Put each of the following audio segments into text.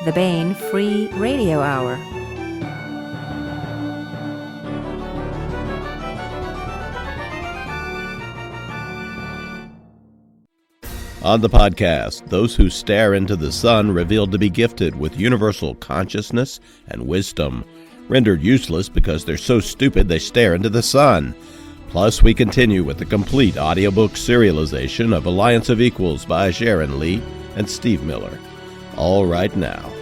the Baen Free Radio Hour. On the podcast, those who stare into the sun revealed to be gifted with universal consciousness and wisdom, rendered useless because they're so stupid they stare into the sun. Plus, we continue with the complete audiobook serialization of Alliance of Equals by Sharon Lee and Steve Miller. All right now.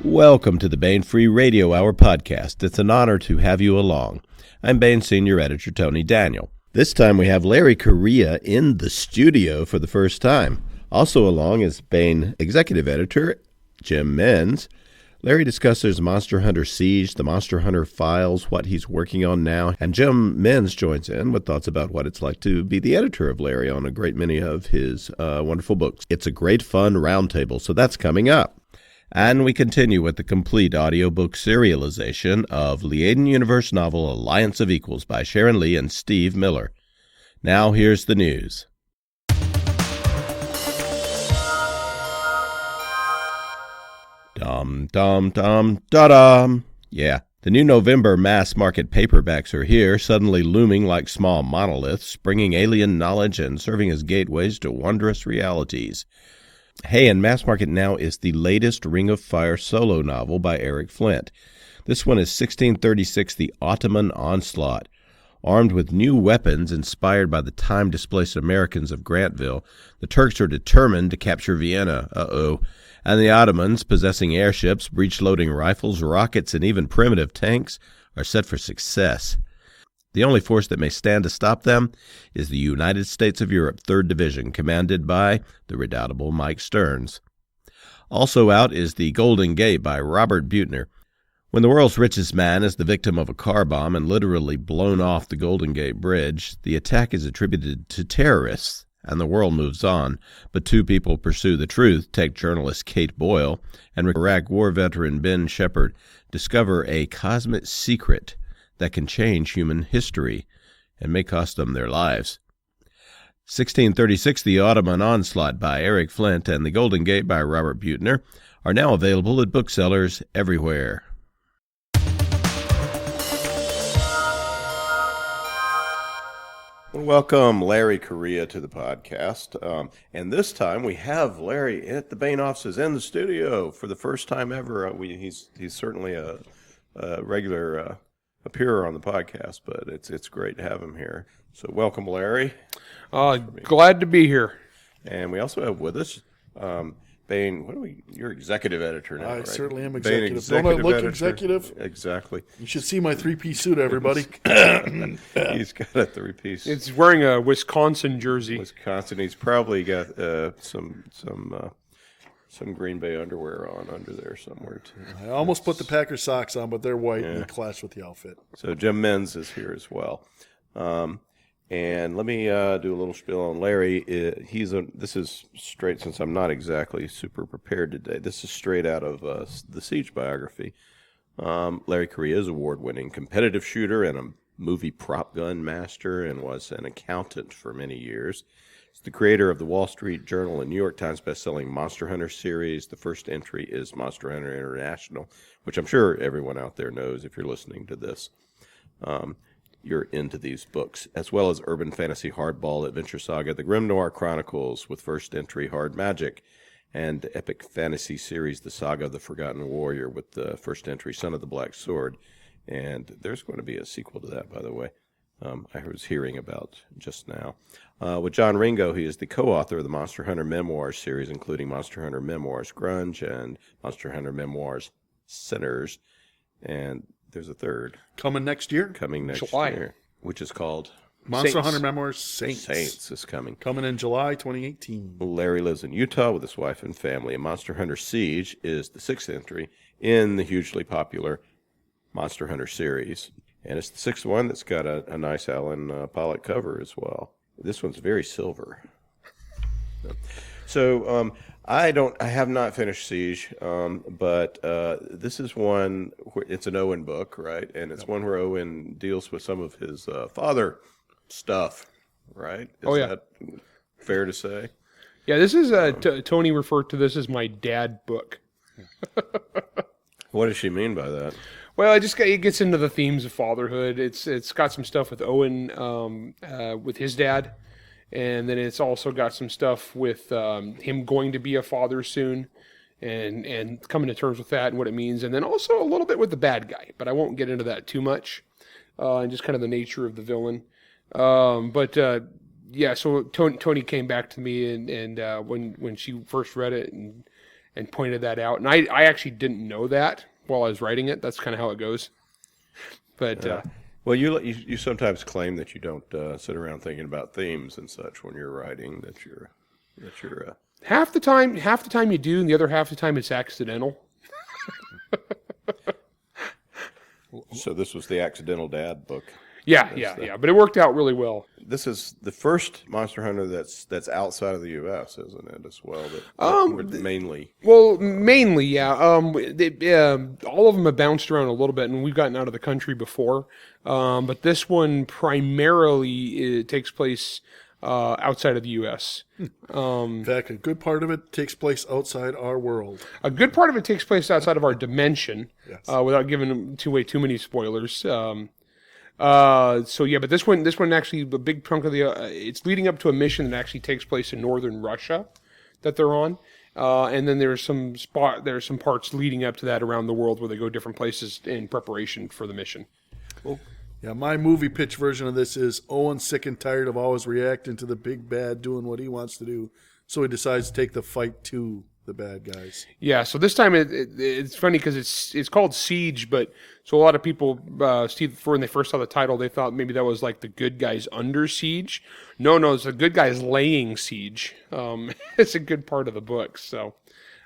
Welcome to the Baen Free Radio Hour podcast. It's an honor to have you along. I'm Baen Senior Editor Tony Daniel. This time we have Larry Correia in the studio for the first time. Also along is Baen Executive Editor Jim Minz. Larry discusses Monster Hunter Siege, the Monster Hunter Files, what he's working on now, and Jim Minz joins in with thoughts about what it's like to be the editor of Larry on a great many of his wonderful books. It's a great fun roundtable, so that's coming up. And we continue with the complete audiobook serialization of Liaden Universe novel Alliance of Equals by Sharon Lee and Steve Miller. Now here's the news. Da-dum. Yeah, the new November mass market paperbacks are here, suddenly looming like small monoliths, bringing alien knowledge and serving as gateways to wondrous realities. Hey, and mass market now is the latest Ring of Fire solo novel by Eric Flint. This one is 1636, The Ottoman Onslaught. Armed with new weapons inspired by the time-displaced Americans of Grantville, the Turks are determined to capture Vienna. And the Ottomans, possessing airships, breech-loading rifles, rockets, and even primitive tanks, are set for success. The only force that may stand to stop them is the United States of Europe 3rd Division, commanded by the redoubtable Mike Stearns. Also out is The Golden Gate by Robert Buettner. When the world's richest man is the victim of a car bomb and literally blown off the Golden Gate Bridge, the attack is attributed to terrorists, and the world moves on. But two people pursue the truth. Take journalist Kate Boyle and Iraq War veteran Ben Shepard discover a cosmic secret that can change human history and may cost them their lives. 1636, The Ottoman Onslaught by Eric Flint and The Golden Gate by Robert Buettner are now available at booksellers everywhere. Welcome, Larry Correia, to the podcast. And this time we have Larry at the Baen offices in the studio for the first time ever. He's certainly a regular appearer on the podcast, but it's great to have him here. So welcome, Larry. Glad to be here. And we also have with us Baen. You're executive editor now, I right? certainly am Baen executive. Don't I look editor. Executive? Exactly. You should see my three-piece suit, everybody. He's got a three-piece. It's wearing a Wisconsin jersey. Wisconsin. He's probably got some Green Bay underwear on under there somewhere too. I almost put the Packer socks on, but they're white and they clash with the outfit. So Jim Minz is here as well. And let me do a little spiel on Larry. This is straight, since I'm not exactly super prepared today. This is straight out of the Siege biography. Larry Correia is award-winning competitive shooter and a movie prop gun master, and was an accountant for many years. He's the creator of the Wall Street Journal and New York Times best-selling Monster Hunter series. The first entry is Monster Hunter International, which I'm sure everyone out there knows if you're listening to this. You're into these books, as well as urban fantasy hardball adventure saga, the Grim Noir Chronicles with first entry Hard Magic, and epic fantasy series, the Saga of the Forgotten Warrior with the first entry Son of the Black Sword. And there's going to be a sequel to that, by the way. I was hearing about just now. With John Ringo, he is the co-author of the Monster Hunter Memoirs series, including Monster Hunter Memoirs Grunge and Monster Hunter Memoirs Sinners. And there's a third. Coming next year? Coming next July. year, which is called Monster Hunter Memoirs Saints. Saints is coming. Coming in July 2018. Larry lives in Utah with his wife and family. And Monster Hunter Siege is the sixth entry in the hugely popular Monster Hunter series. And it's the sixth one that's got a nice Alan Pollock cover as well. This one's very silver. So I have not finished Siege, but this is one where it's an Owen book, right? And it's one where Owen deals with some of his father stuff, right? Is that fair to say? Yeah, this is Tony referred to this as my dad book. What does she mean by that? Well, it gets into the themes of fatherhood. It's got some stuff with Owen with his dad, and then it's also got some stuff with him going to be a father soon, and coming to terms with that and what it means, and then also a little bit with the bad guy. But I won't get into that too much, and just kind of the nature of the villain. Yeah. So Tony came back to me and when she first read it and pointed that out, and I actually didn't know that while I was writing it. That's kind of how it goes. But well, you sometimes claim that you don't sit around thinking about themes and such when you're writing. That you're half the time you do, and the other half the time it's accidental. So this was the Accidental Dad book. Yeah. But it worked out really well. This is the first Monster Hunter that's outside of the U.S., isn't it? As well, mainly. Well, mainly, yeah. All of them have bounced around a little bit, and we've gotten out of the country before. But this one primarily takes place outside of the U.S. In fact, a good part of it takes place outside our world. A good part of it takes place outside of our dimension, Yes. Without giving away too many spoilers. But this one actually, a big chunk of it's leading up to a mission that actually takes place in northern Russia that they're on. And then there's some parts leading up to that around the world where they go different places in preparation for the mission. Cool. Yeah, my movie pitch version of this is Owen sick and tired of always reacting to the big bad doing what he wants to do, so he decides to take the fight to the bad guys. Yeah, so this time it's funny because it's called Siege, but so a lot of people, Steve, when they first saw the title, they thought maybe that was like the good guys under siege. No, it's the good guys laying siege. It's a good part of the book, so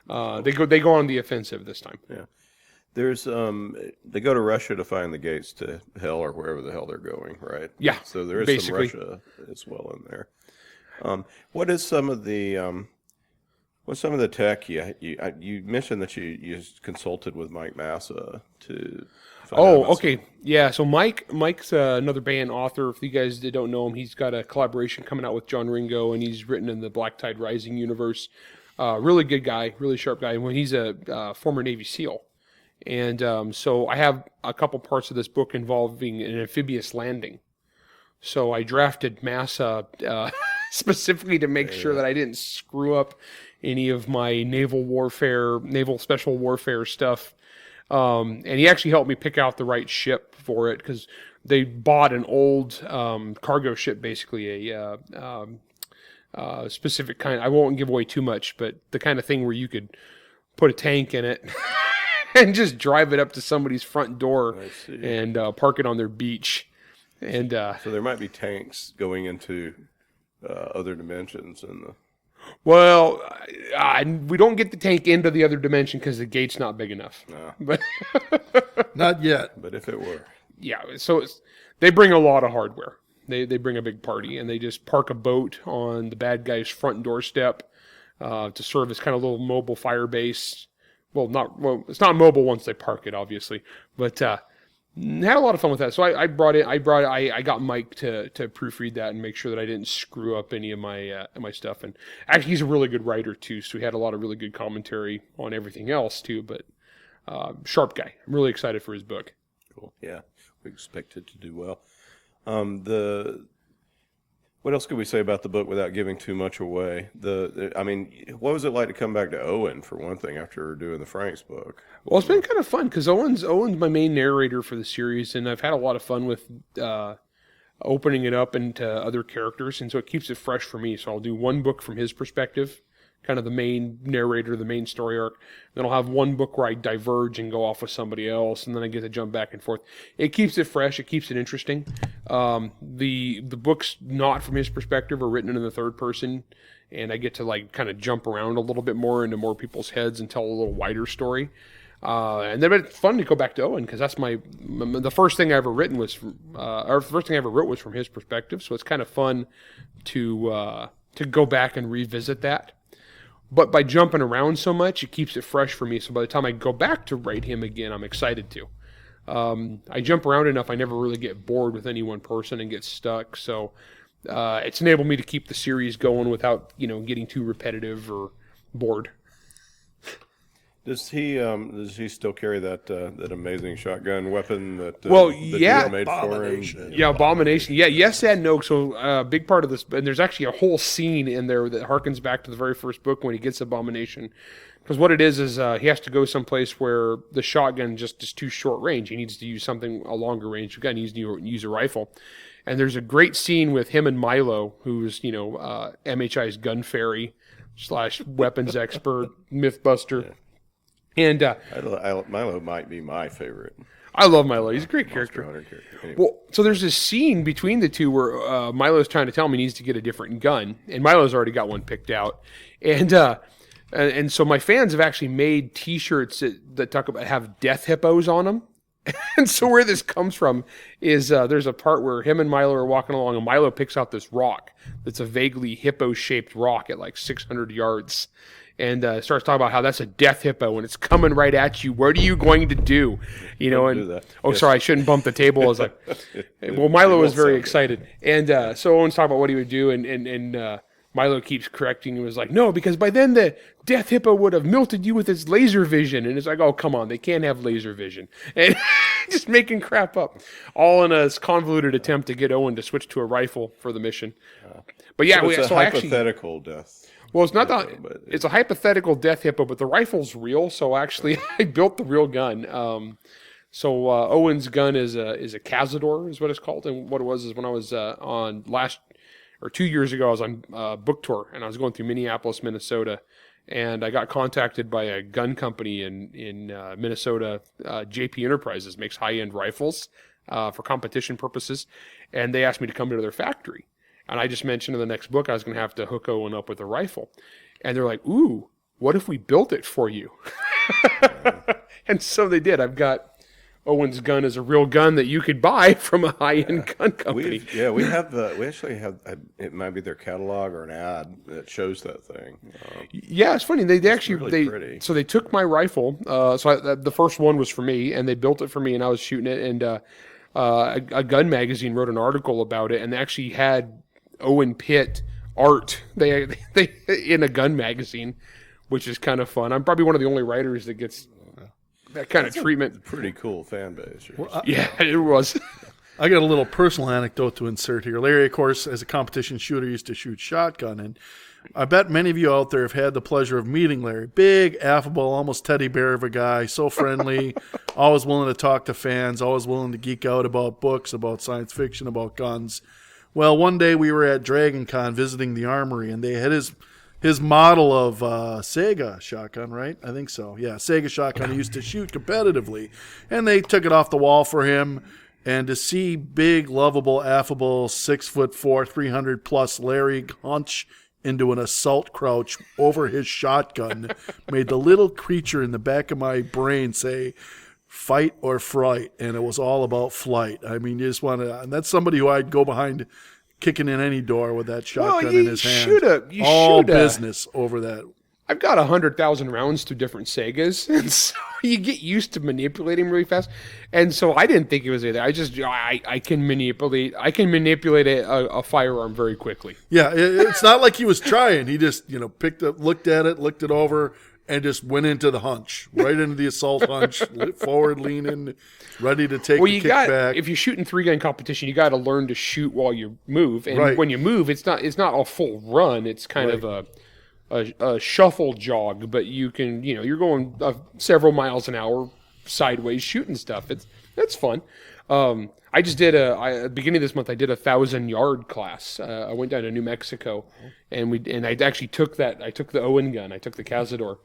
they go on the offensive this time. Yeah, there's they go to Russia to find the gates to hell or wherever the hell they're going, right? Yeah, so there is basically some Russia as well in there. What is some of the What's some of the tech you mentioned that you consulted with Mike Massa to? Okay, yeah. So Mike's another Baen author. If you guys don't know him, he's got a collaboration coming out with John Ringo, and he's written in the Black Tide Rising universe. Really good guy, really sharp guy. When he's a former Navy SEAL, and so I have a couple parts of this book involving an amphibious landing. So I drafted Massa specifically to make sure that I didn't screw up any of my naval special warfare stuff. And he actually helped me pick out the right ship for it because they bought an old cargo ship, basically a specific kind. I won't give away too much, but the kind of thing where you could put a tank in it and just drive it up to somebody's front door and park it on their beach. And so there might be tanks going into other dimensions in the. Well, we don't get the tank into the other dimension because the gate's not big enough. No. But Not yet. But if it were. Yeah, so they bring a lot of hardware. They bring a big party, and they just park a boat on the bad guy's front doorstep to serve as kind of a little mobile fire base. It's not mobile once they park it, obviously, but had a lot of fun with that. So I got Mike to proofread that and make sure that I didn't screw up any of my stuff. And actually, he's a really good writer too, so he had a lot of really good commentary on everything else too. But sharp guy. I'm really excited for his book. Cool. Yeah, we expect it to do well. What else could we say about the book without giving too much away? What was it like to come back to Owen for one thing after doing the Frank's book? Well, it's been kind of fun because Owen's my main narrator for the series, and I've had a lot of fun with opening it up into other characters, and so it keeps it fresh for me. So I'll do one book from his perspective, kind of the main narrator, the main story arc. Then I'll have one book where I diverge and go off with somebody else, and then I get to jump back and forth. It keeps it fresh. It keeps it interesting. The books not from his perspective are written in the third person, and I get to kind of jump around a little bit more into more people's heads and tell a little wider story. And then it's fun to go back to Owen because that's the first thing I ever written was the first thing I ever wrote was from his perspective. So it's kind of fun to go back and revisit that. But by jumping around so much, it keeps it fresh for me. So by the time I go back to write him again, I'm excited to. I jump around enough, I never really get bored with any one person and get stuck. So it's enabled me to keep the series going without getting too repetitive or bored. Does he still carry that amazing shotgun weapon that yeah, made for him? Yeah, Abomination. Yeah, yes and no. So a big part of this, and there's actually a whole scene in there that harkens back to the very first book when he gets Abomination. Because what it is he has to go someplace where the shotgun just is too short range. He needs to use something a longer range gun. He needs to use a rifle. And there's a great scene with him and Milo, who's MHI's gun fairy / weapons expert, Mythbuster. Yeah. And Milo might be my favorite. I love Milo. He's a great character. Anyway. Well, so there's this scene between the two where Milo's trying to tell him he needs to get a different gun, and Milo's already got one picked out. And so my fans have actually made T-shirts that talk about have death hippos on them. And so where this comes from is there's a part where him and Milo are walking along, and Milo picks out this rock that's a vaguely hippo-shaped rock at like 600 yards. And starts talking about how that's a death hippo and it's coming right at you. What are you going to do? Sorry, I shouldn't bump the table. I was like, well, Milo was very excited. And so Owen's talking about what he would do. And Milo keeps correcting and was like, no, because by then the death hippo would have melted you with its laser vision. And it's like, oh, come on, they can't have laser vision. And just making crap up. All in a convoluted attempt to get Owen to switch to a rifle for the mission. But yeah, so it's a hypothetical death. Well, it's not that. It's a hypothetical death hippo, but the rifle's real. So actually, I built the real gun. So Owen's gun is a Cazador, is what it's called. And what it was is when I was on 2 years ago, I was on book tour, and I was going through Minneapolis, Minnesota, and I got contacted by a gun company in Minnesota. JP Enterprises makes high-end rifles for competition purposes, and they asked me to come to their factory. And I just mentioned in the next book I was going to have to hook Owen up with a rifle. And they're like, ooh, what if we built it for you? And so they did. I've got Owen's gun as a real gun that you could buy from a high-end gun company. We actually have, it might be their catalog or an ad that shows that thing. Yeah, it's funny. They actually, really pretty. So they took my rifle. The first one was for me, and they built it for me, and I was shooting it. And a gun magazine wrote an article about it, and they actually had Owen Pitt art they in a gun magazine, which is kind of fun. I'm probably one of the only writers that gets that kind of treatment. Pretty cool fan base. Well, yeah, it was. I got a little personal anecdote to insert here. Larry, of course, as a competition shooter, used to shoot shotgun, and I bet many of you out there have had the pleasure of meeting Larry. Big, affable, almost teddy bear of a guy, so friendly, always willing to talk to fans, always willing to geek out about books, about science fiction, about guns. Well, one day we were at Dragon Con visiting the armory, and they had his model of Sega shotgun, right? I think so. Yeah, Sega shotgun he used to shoot competitively. And they took it off the wall for him. And to see big, lovable, affable, 6'4", 300+ Larry hunch into an assault crouch over his shotgun made the little creature in the back of my brain say, fight or fright, and it was all about flight. I mean, you just want to, and that's somebody who I'd go behind kicking in any door with that shotgun in his hand. All business over that. I've got 100,000 rounds to different Segas, and so you get used to manipulating really fast. And so I didn't think it was either. I can manipulate. I can manipulate a firearm very quickly. Yeah, it's not like he was trying. He just picked up, looked at it, looked it over, and just went into the hunch, right into the assault hunch, forward leaning, ready to take the kick back. If you're shooting 3-gun competition, you got to learn to shoot while you move. And when you move, it's not a full run. It's kind of a shuffle jog, but you can, you're going several miles an hour sideways shooting stuff. That's fun. I just did at the beginning of this month, I did a 1,000-yard class. I went down to New Mexico, and I actually took that. I took the Owen gun. I took the Cazador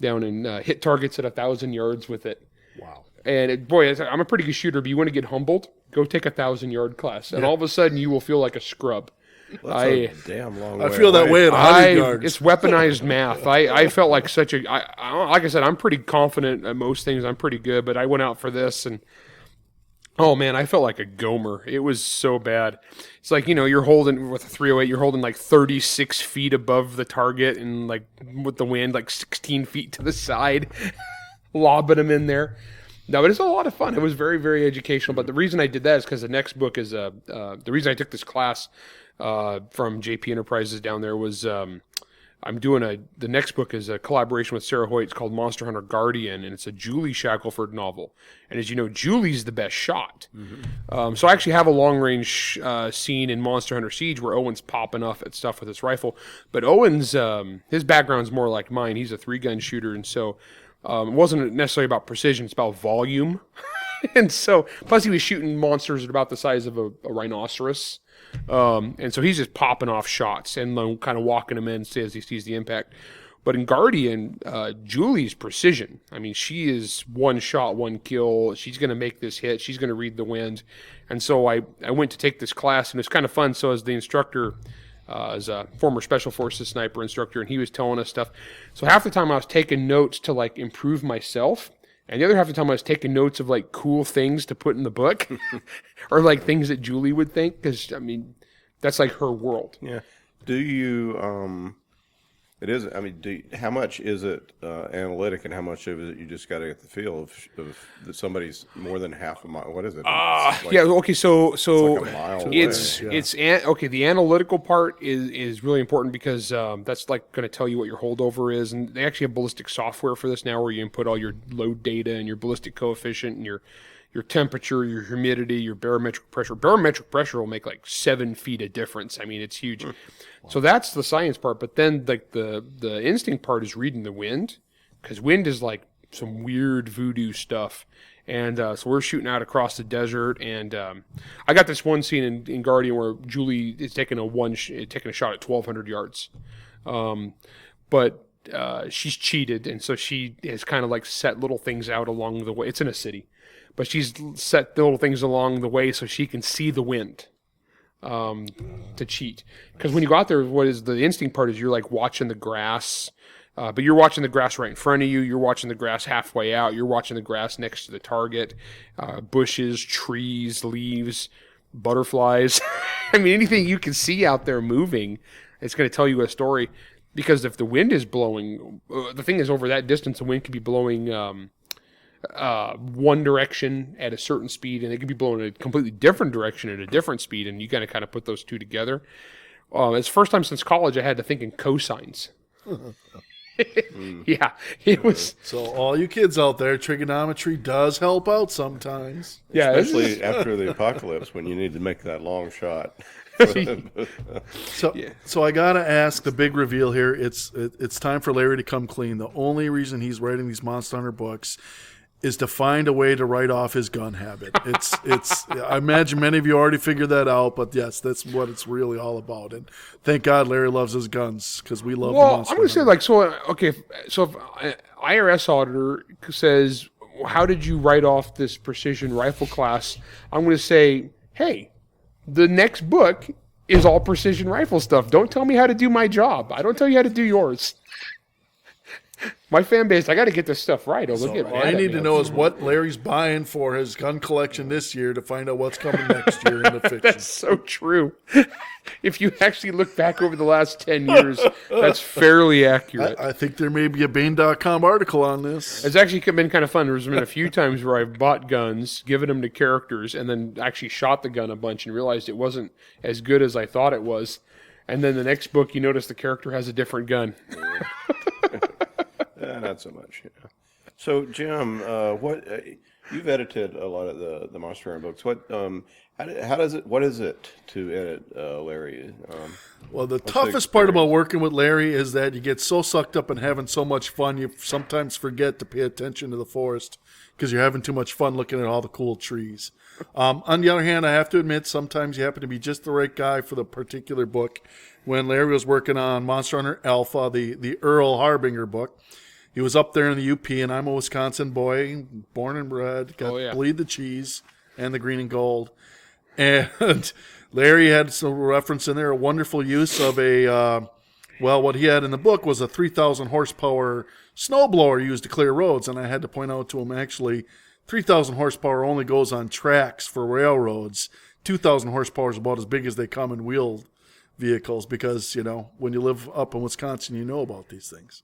down and hit targets at 1,000 yards with it. Wow. And I'm a pretty good shooter, but you want to get humbled, go take a 1,000-yard class, and all of a sudden you will feel like a scrub. That's a damn long way. I feel that way at 100 yards. It's weaponized math. I felt like like I said, I'm pretty confident at most things. I'm pretty good, but I went out for this, and oh man, I felt like a Gomer. It was so bad. It's like, you're holding with a 308, you're holding like 36 feet above the target, and like with the wind, like 16 feet to the side, lobbing them in there. No, but it's a lot of fun. It was very, very educational. But the reason I did that is because the next book is the reason I took this class from JP Enterprises down there was I'm doing the next book is a collaboration with Sarah Hoyt. It's called Monster Hunter Guardian, and it's a Julie Shackelford novel. And as you know, Julie's the best shot. So I actually have a long range scene in Monster Hunter Siege where Owen's popping off at stuff with his rifle. But Owen's his background's more like mine. He's a 3-gun shooter, and so it wasn't necessarily about precision. It's about volume. And so, plus he was shooting monsters at about the size of a rhinoceros. And so he's just popping off shots and kind of walking them in as he sees the impact. But in Guardian, Julie's precision. I mean, she is one shot, one kill. She's going to make this hit. She's going to read the wind. And so I went to take this class, and it's kind of fun. So as the instructor, as a former Special Forces sniper instructor, and he was telling us stuff. So half the time I was taking notes to like improve myself. And the other half of the time I was taking notes of like cool things to put in the book or like things that Julie would think. Cause I mean, that's like her world. Yeah. Do you, it is, I mean, how much is it analytic and how much of it you just got to get the feel of that somebody's more than half a mile? What is it? Yeah. Okay. So like a mile away. Okay. The analytical part is really important because that's like going to tell you what your holdover is, and they actually have ballistic software for this now, where you input all your load data and your ballistic coefficient and your temperature, your humidity, your barometric pressure. Barometric pressure will make like 7 feet of difference. I mean, it's huge. Wow. So that's the science part. But then like the instinct part is reading the wind, because wind is like some weird voodoo stuff. And so we're shooting out across the desert, and I got this one scene in Guardian where Julie is taking a shot at 1,200 yards, but she's cheated, and so she has kind of like set little things out along the way. It's in a city, but she's set the little things along the way so she can see the wind to cheat. Because when you go out there, what is the instinct part is you're like watching the grass. But you're watching the grass right in front of you. You're watching the grass halfway out. You're watching the grass next to the target. Bushes, trees, leaves, butterflies. I mean, anything you can see out there moving, it's going to tell you a story. Because if the wind is blowing, the thing is over that distance, the wind could be blowing one direction at a certain speed, and it could be blowing in a completely different direction at a different speed, and you got to kind of put those two together. It's the first time since college I had to think in cosines. Yeah, it was. So all you kids out there, trigonometry does help out sometimes. Yeah, especially after the apocalypse when you need to make that long shot. So I gotta ask the big reveal here. It's time for Larry to come clean. The only reason he's writing these Monster Hunter books is to find a way to write off his gun habit. It's. I imagine many of you already figured that out, but yes, that's what it's really all about. And thank God Larry loves his guns, because we love. Well, the Monster I'm going to say Hunter. like so. Okay, so if IRS auditor says, "How did you write off this precision rifle class?" I'm going to say, "Hey, the next book is all precision rifle stuff. Don't tell me how to do my job. I don't tell you how to do yours." My fan base, I got to get this stuff right. Or they'll get mad All I at need me. to know is what Larry's buying for his gun collection this year to find out what's coming next year in the fiction. That's so true. If you actually look back over the last 10 years, that's fairly accurate. I think there may be a Baen.com article on this. It's actually been kind of fun. There's been a few times where I've bought guns, given them to characters, and then actually shot the gun a bunch and realized it wasn't as good as I thought it was. And then the next book, you notice the character has a different gun. Not so much. Yeah. So, Jim, what you've edited a lot of the Monster Hunter books. What what is it to edit Larry? Well, the toughest part about working with Larry is that you get so sucked up in having so much fun, you sometimes forget to pay attention to the forest because you're having too much fun looking at all the cool trees. On the other hand, I have to admit, sometimes you happen to be just the right guy for the particular book. When Larry was working on Monster Hunter Alpha, the Earl Harbinger book, he was up there in the UP, and I'm a Wisconsin boy, born and bred, got bleed the cheese and the green and gold. And Larry had some reference in there, a wonderful use of what he had in the book was a 3,000 horsepower snowblower used to clear roads. And I had to point out to him, actually, 3,000 horsepower only goes on tracks for railroads. 2,000 horsepower is about as big as they come in wheeled vehicles because, when you live up in Wisconsin, you know about these things.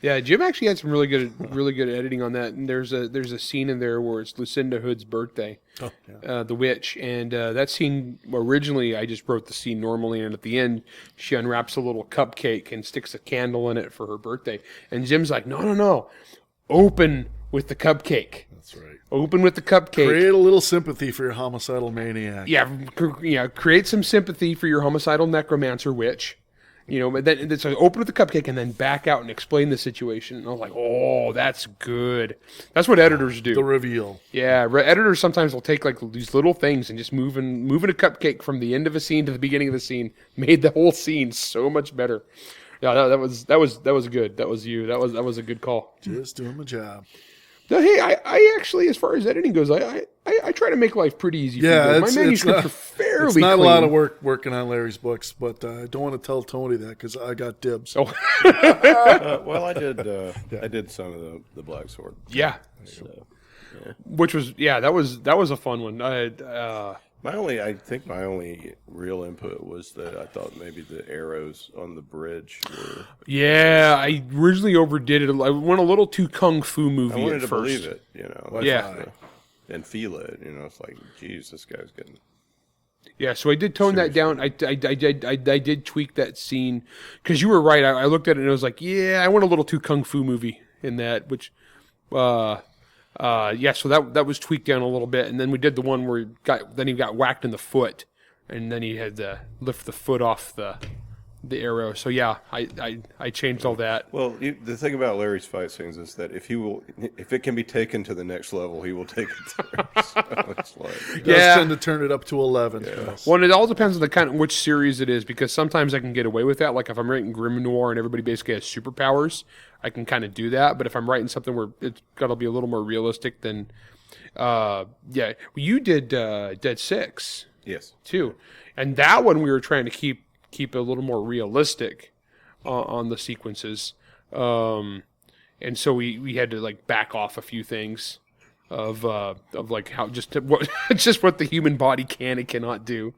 Yeah, Jim actually had some really good editing on that. And there's a scene in there where it's Lucinda Hood's birthday, the witch, and that scene originally I just wrote the scene normally, and at the end she unwraps a little cupcake and sticks a candle in it for her birthday. And Jim's like, no, open with the cupcake. That's right. Open with the cupcake. Create a little sympathy for your homicidal maniac. Yeah, create some sympathy for your homicidal necromancer witch. But then it's like open with the cupcake and then back out and explain the situation. And I was like, oh, that's good. That's what editors do. The reveal. Yeah, editors sometimes will take like these little things and just moving a cupcake from the end of a scene to the beginning of the scene made the whole scene so much better. Yeah, that was good. That was you. That was a good call. Just doing my job. No, hey, I actually, as far as editing goes, I try to make life pretty easy for you. My manuscripts are fairly It's not clean. a lot of work working on Larry's books, but I don't want to tell Tony that because I got dibs. Oh. Well, I did some of the Black Sword. Yeah. So, Which was that was a fun one. my only real input was that I thought maybe the arrows on the bridge were. Yeah, I originally overdid it. I went a little too kung fu movie. I wanted at to first. believe it, Yeah. and feel it. It's like, geez, this guy's getting. Yeah, so I did tone that down. I did tweak that scene because you were right. I looked at it and I was like, I went a little too kung fu movie in that, which. So that was tweaked down a little bit, and then we did the one where he got whacked in the foot, and then he had to lift the foot off the arrow. So yeah, I changed all that. Well, the thing about Larry's fight scenes is that if it can be taken to the next level, he will take it there. So it's like, He does tend to turn it up to 11. Yes. Well, and it all depends on the kind of which series it is, because sometimes I can get away with that. Like if I'm writing Grim Noir and everybody basically has superpowers, I can kind of do that. But if I'm writing something where it's got to be a little more realistic, then you did Dead 6, yes, too, and that one we were trying to keep a little more realistic on the sequences, and so we had to like back off a few things of like how just what the human body can and cannot do.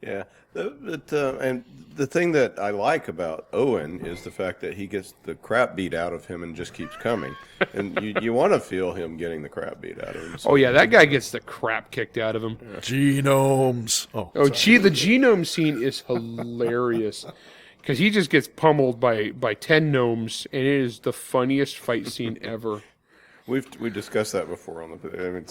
yeah. And the thing that I like about Owen is the fact that he gets the crap beat out of him and just keeps coming, and you want to feel him getting the crap beat out of him. So. Oh yeah, that guy gets the crap kicked out of him. Yeah. Genomes. The genome scene is hilarious because he just gets pummeled by 10 gnomes, and it is the funniest fight scene ever. We discussed that before on the. I mean,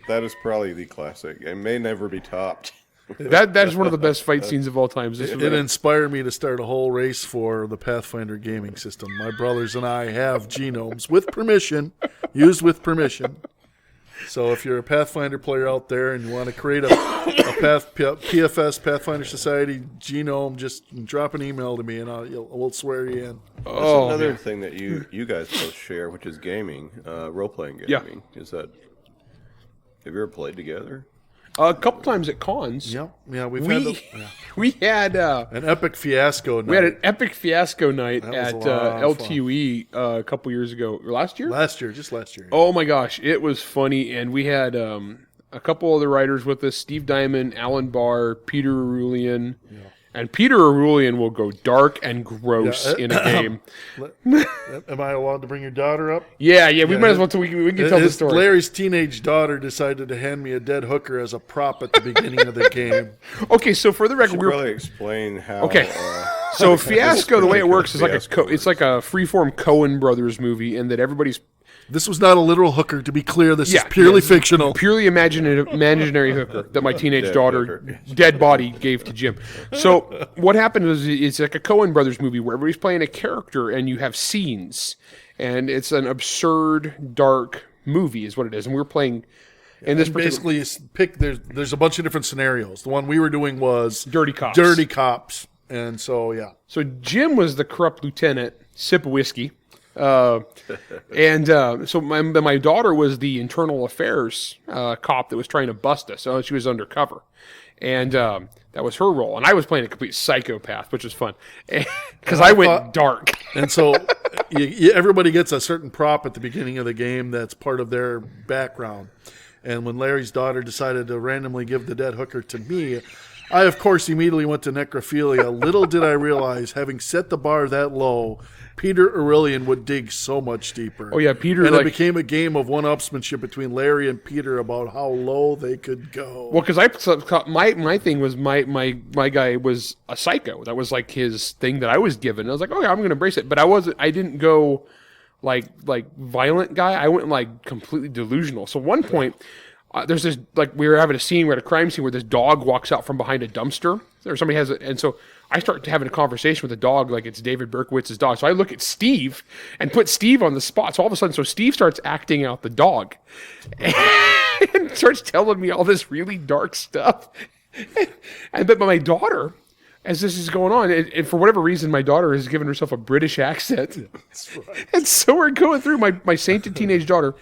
that is probably the classic. It may never be topped. That is one of the best fight scenes of all time. It inspired me to start a whole race for the Pathfinder gaming system. My brothers and I have genomes with permission, used with permission. So if you're a Pathfinder player out there and you want to create a PFS, Pathfinder Society genome, just drop an email to me and we'll swear you in. That's another thing that you guys both share, which is gaming, role-playing gaming. Yeah. Have you ever played together? A couple times at cons. Yeah, we had an epic fiasco night. We had an epic fiasco night That at was a lot of LTUE a couple years ago. Last year? Just last year. Oh my gosh, it was funny, and we had a couple other writers with us: Steve Diamond, Alan Barr, Peter Arulian. Yeah. And Peter Arulian will go dark and gross in a game. Am I allowed to bring your daughter up? Yeah. We might as well. We can tell the story. Larry's teenage daughter decided to hand me a dead hooker as a prop at the beginning of the game. Okay, so for the record, we'll probably explain how. Okay. So Fiasco, the way it works is like it's like a freeform Coen Brothers movie, and that everybody's. This was not a literal hooker, to be clear. This is purely fictional. Purely imaginary hooker that my teenage daughter, dead body, gave to Jim. So what happened was it's like a Coen Brothers movie where everybody's playing a character and you have scenes. And it's an absurd, dark movie is what it is. And we're playing... And this basically, there's a bunch of different scenarios. The one we were doing was... Dirty Cops. Dirty Cops. And so, yeah. So Jim was the corrupt lieutenant, sip of whiskey. So my daughter was the internal affairs cop that was trying to bust us. So she was undercover, and that was her role. And I was playing a complete psychopath, which was fun because I went dark. And so everybody gets a certain prop at the beginning of the game that's part of their background. And when Larry's daughter decided to randomly give the dead hooker to me, I, of course, immediately went to necrophilia. Little did I realize, having set the bar that low, Peter Aurelian would dig so much deeper. Oh, yeah, Peter... And it became a game of one-upsmanship between Larry and Peter about how low they could go. Well, because my thing was my guy was a psycho. That was like his thing that I was given. I was like, okay, I'm going to embrace it. But I didn't go like violent guy. I went like completely delusional. So one point... there's this, like, we were having we're at a crime scene where this dog walks out from behind a dumpster, or somebody has it, and so I start having a conversation with the dog like it's David Berkowitz's dog. So I look at Steve and put Steve on the spot. So all of a sudden, Steve starts acting out the dog and starts telling me all this really dark stuff. But my daughter, as this is going on, and for whatever reason, my daughter has given herself a British accent. That's right. And so we're going through my sainted teenage daughter.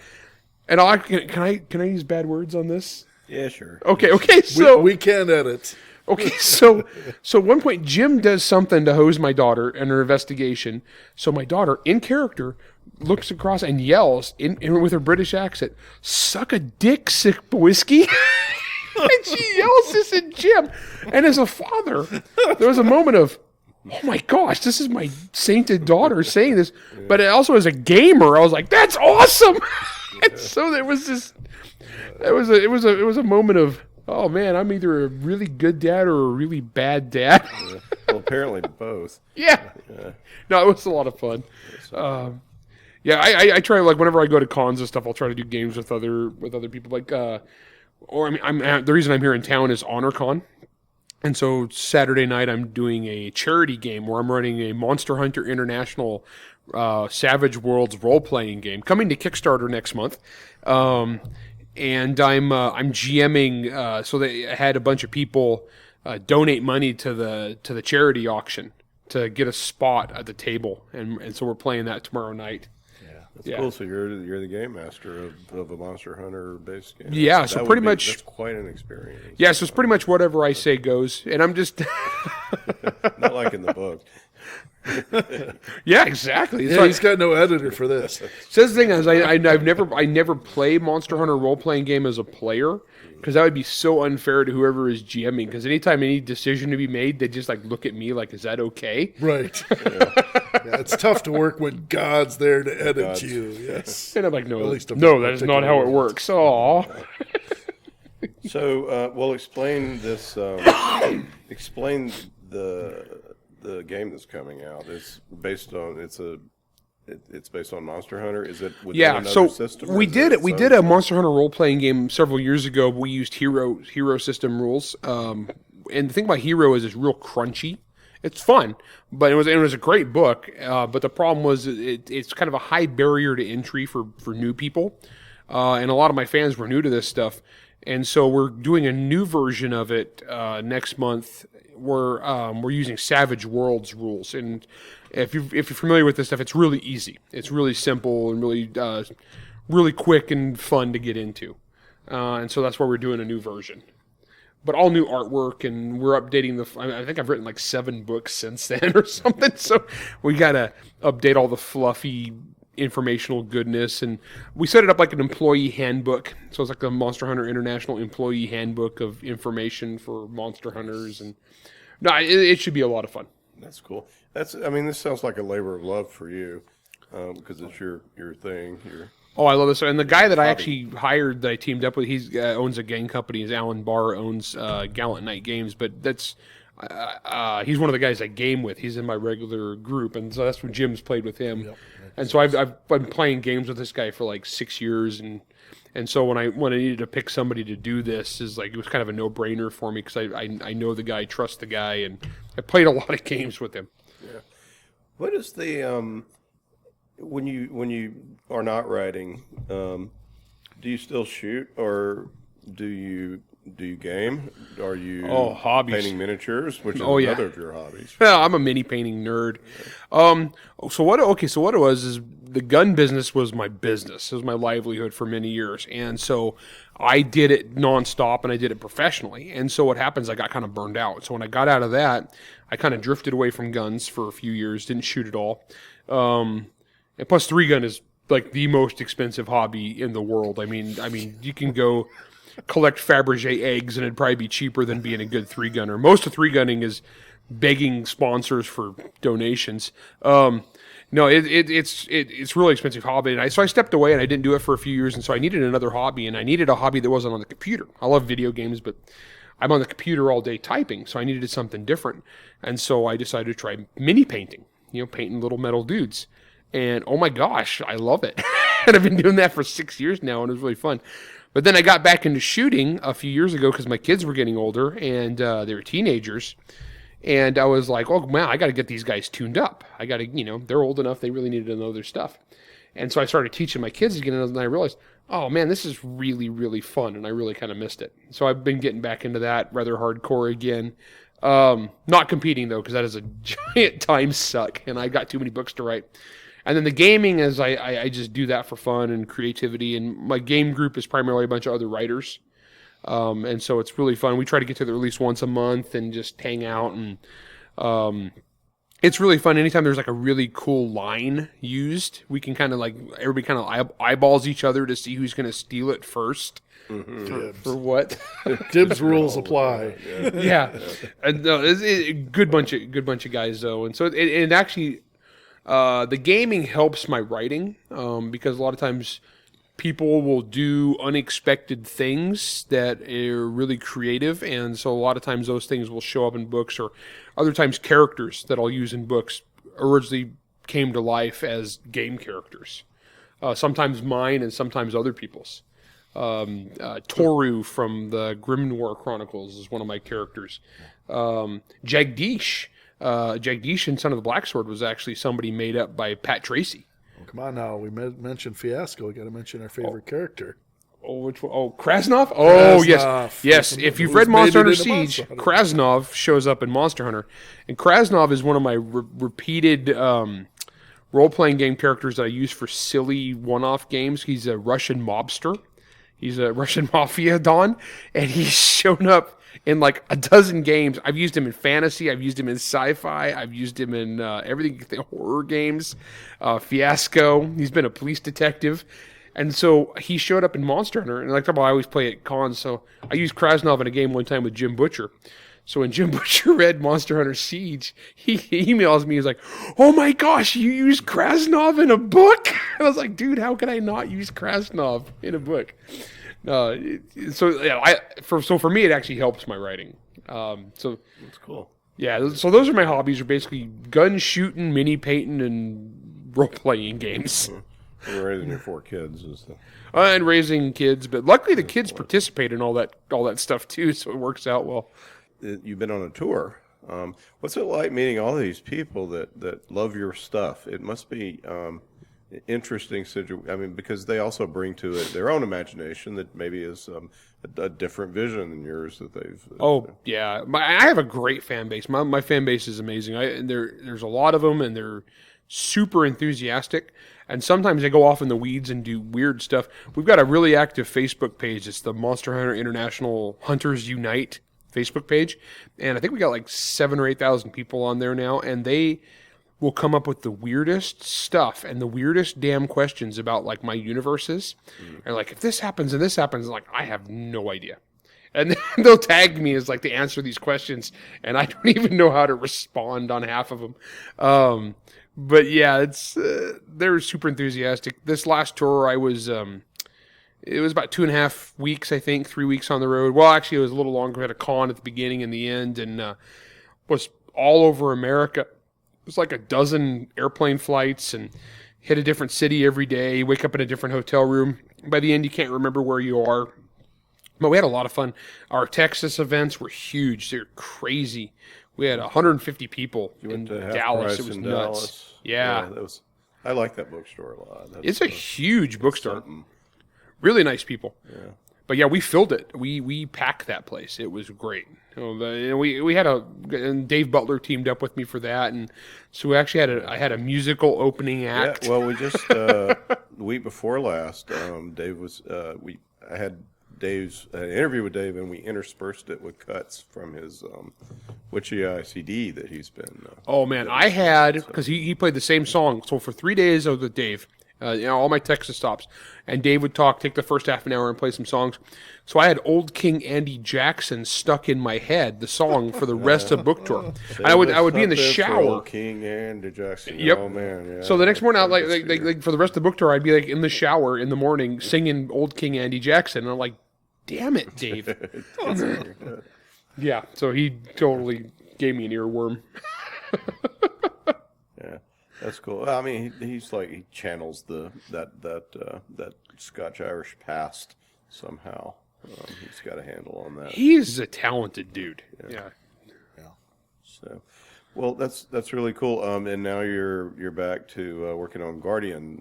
And can I use bad words on this? Yeah, sure. Okay. So we can edit. Okay, so at one point Jim does something to hose my daughter in her investigation. So my daughter, in character, looks across and yells with her British accent, "Suck a dick, sick whiskey." And she yells this at Jim. And as a father, there was a moment of, oh my gosh, this is my sainted daughter saying this. But also as a gamer, I was like, that's awesome. And so there was this. It was a moment of, oh man, I'm either a really good dad or a really bad dad. Yeah. Well, apparently both. Yeah. No, it was a lot of fun. I try, like, whenever I go to cons and stuff, I'll try to do games with other people. Like, the reason I'm here in town is HonorCon. And so Saturday night I'm doing a charity game where I'm running a Monster Hunter International Savage Worlds role-playing game coming to Kickstarter next month. And I'm GMing, so they had a bunch of people donate money to the charity auction to get a spot at the table, and so we're playing that tomorrow night. That's cool. So you're the game master of a Monster Hunter based game. Yeah, so pretty much that's quite an experience. Yeah, so it's pretty much whatever I say goes, and I'm just not like in the book. Yeah, exactly. Yeah, he's got no editor for this. So the thing is, I never play Monster Hunter role playing game as a player, because that would be so unfair to whoever is GMing. Because anytime any decision to be made, they just like look at me like, "Is that okay?" Right. Yeah, it's tough to work when God's there to edit you. Yes. And I'm like, no, that is not how it works. Aw. So, well, explain this. Explain the game that's coming out. It's based on Monster Hunter. Is it within another system? We did a Monster Hunter role playing game several years ago. We used hero system rules. And the thing about Hero is it's real crunchy. It's fun, but it was a great book. But the problem was it's kind of a high barrier to entry for new people, and a lot of my fans were new to this stuff. And so we're doing a new version of it next month. We're using Savage Worlds rules, and if you're familiar with this stuff, it's really easy. It's really simple and really quick and fun to get into. And so that's why we're doing a new version. But all new artwork, and we're updating I think I've written like 7 books since then or something. So we gotta update all the fluffy informational goodness, and we set it up like an employee handbook. So it's like the Monster Hunter International employee handbook of information for Monster Hunters, and it should be a lot of fun. That's cool. This sounds like a labor of love for you, because it's your thing. Oh, I love this. And the guy that I actually hired, that I teamed up with, he owns a game company. His Alan Barr owns Gallant Knight Games, but that's he's one of the guys I game with. He's in my regular group, and so that's when Jim's played with him. Yep. And so I've been playing games with this guy for like 6 years, and so when I needed to pick somebody to do this, it was kind of a no-brainer for me, because I know the guy, trust the guy, and I played a lot of games with him. Yeah. What is the when you are not writing, do you still shoot, or do you game? Are you hobbies, painting miniatures, which is another of your hobbies? Yeah, I'm a mini painting nerd. So what it was is the gun business was my business. It was my livelihood for many years, and so I did it nonstop, and I did it professionally. And so what happens? I got kind of burned out. So when I got out of that, I kind of drifted away from guns for a few years. Didn't shoot at all. And plus, 3-gun is like the most expensive hobby in the world. I mean, you can go. collect Fabergé eggs, and it'd probably be cheaper than being a good 3-gunner. Most of 3-gunning is begging sponsors for donations. No, it's really expensive hobby, and so I stepped away and I didn't do it for a few years, and so I needed another hobby, and I needed a hobby that wasn't on the computer. I love video games, but I'm on the computer all day typing, so I needed something different, and so I decided to try mini painting. Painting little metal dudes, and oh my gosh, I love it. And I've been doing that for 6 years now, and it was really fun. But then I got back into shooting a few years ago because my kids were getting older and they were teenagers. And I was like, oh man, I got to get these guys tuned up. I got to, they're old enough, they really needed to know their stuff. And so I started teaching my kids again, and I realized, oh man, this is really, really fun, and I really kind of missed it. So I've been getting back into that rather hardcore again. Not competing though, because that is a giant time suck, and I got too many books to write. And then the gaming is I just do that for fun and creativity, and my game group is primarily a bunch of other writers. And so it's really fun. We try to get together at least once a month and just hang out, and it's really fun. Anytime there's like a really cool line used, we can kind of everybody kind of eyeballs each other to see who's going to steal it first. Mm-hmm. For what? Dibs rules apply. Yeah. And it's a good bunch of guys though, and so it actually the gaming helps my writing because a lot of times people will do unexpected things that are really creative, and so a lot of times those things will show up in books, or other times characters that I'll use in books originally came to life as game characters. Sometimes mine and sometimes other people's. Toru from the Grimoire Chronicles is one of my characters. Jagdish and Son of the Black Sword was actually somebody made up by Pat Tracy. Oh, come on now, we mentioned Fiasco. We got to mention our favorite character. Oh, which one? Oh, Krasnov? Oh, Krasnov. yes. If you've read Monster Hunter Siege, Krasnov shows up in Monster Hunter. And Krasnov is one of my repeated role-playing game characters that I use for silly one-off games. He's a Russian mobster. He's a Russian mafia don, and he's shown up in like a dozen games. I've used him in fantasy. I've used him in sci-fi. I've used him in everything, the horror games. Fiasco. He's been a police detective. And so he showed up in Monster Hunter, and like I always play at cons, so I used Krasnov in a game one time with Jim Butcher. So when Jim Butcher read Monster Hunter Siege, he emails me, he's like, oh my gosh, you used Krasnov in a book? And I was like, dude, how can I not use Krasnov in a book? So for me, it actually helps my writing. So That's cool. Yeah, so those are my hobbies, are basically gun shooting, mini painting, and role-playing games. And raising your 4 kids And raising kids, but luckily the kids participate in all that stuff too, so it works out well. You've been on a tour. What's it like meeting all these people that love your stuff? It must be interesting. Because they also bring to it their own imagination that maybe is a different vision than yours that they've. Yeah, I have a great fan base. My fan base is amazing. There's a lot of them, and they're super enthusiastic. And sometimes they go off in the weeds and do weird stuff. We've got a really active Facebook page. It's the Monster Hunter International Hunters Unite Facebook page, and I think we got like 7,000 or 8,000 people on there now, and they will come up with the weirdest stuff and the weirdest damn questions about like my universes. And like, if this happens and this happens, like, I have no idea. And then they'll tag me as like to answer these questions, and I don't even know how to respond on half of them. But yeah, they're super enthusiastic. This last tour, I was it was about 2.5 weeks, I think, 3 weeks on the road. Well, actually, it was a little longer. We had a con at the beginning and the end, and was all over America. It was like a dozen airplane flights, and hit a different city every day. You wake up in a different hotel room. By the end, you can't remember where you are. But we had a lot of fun. Our Texas events were huge. They're crazy. We had 150 people in Dallas. It was nuts. Dallas. Yeah. I like that bookstore a lot. It's a huge bookstore. Really nice people. Yeah. But yeah, we filled it. We packed that place. It was great. We had and Dave Butler teamed up with me for that, and so we actually I had a musical opening act. Yeah, well, we just the week before last, Dave was I had Dave's interview with Dave, and we interspersed it with cuts from his Witchy CD that he's been. Oh man, I had because he played the same song. So for 3 days I was with Dave, All my Texas stops. And Dave would take the first half an hour and play some songs. So I had Old King Andy Jackson stuck in my head, the song for the rest of book tour. And I would be in the shower. Old King Andy Jackson. Yep. Oh man. Yeah. So the next morning, like for the rest of the book tour, I'd be like in the shower in the morning singing Old King Andy Jackson. And I'm like, damn it, Dave. Yeah. So he totally gave me an earworm. Yeah. That's cool. I mean, he's like he channels that Scotch-Irish past somehow. He's got a handle on that. He's a talented dude. Yeah. So, well, that's really cool. And now you're back to working on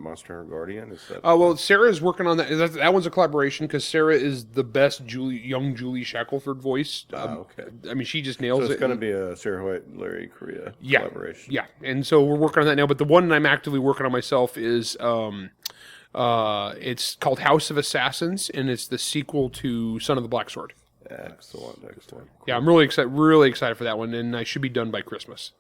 Monster Hunter Guardian. Is that? Well, Sarah's working on that. That one's a collaboration because Sarah is the best young Julie Shackelford voice. Okay. I mean, she just nails it. So it's going to be a Sarah White, Larry Correia collaboration. Yeah, and so we're working on that now. But the one I'm actively working on myself is it's called House of Assassins, and it's the sequel to Son of the Black Sword. Excellent. Cool. Yeah, I'm really excited for that one, and I should be done by Christmas.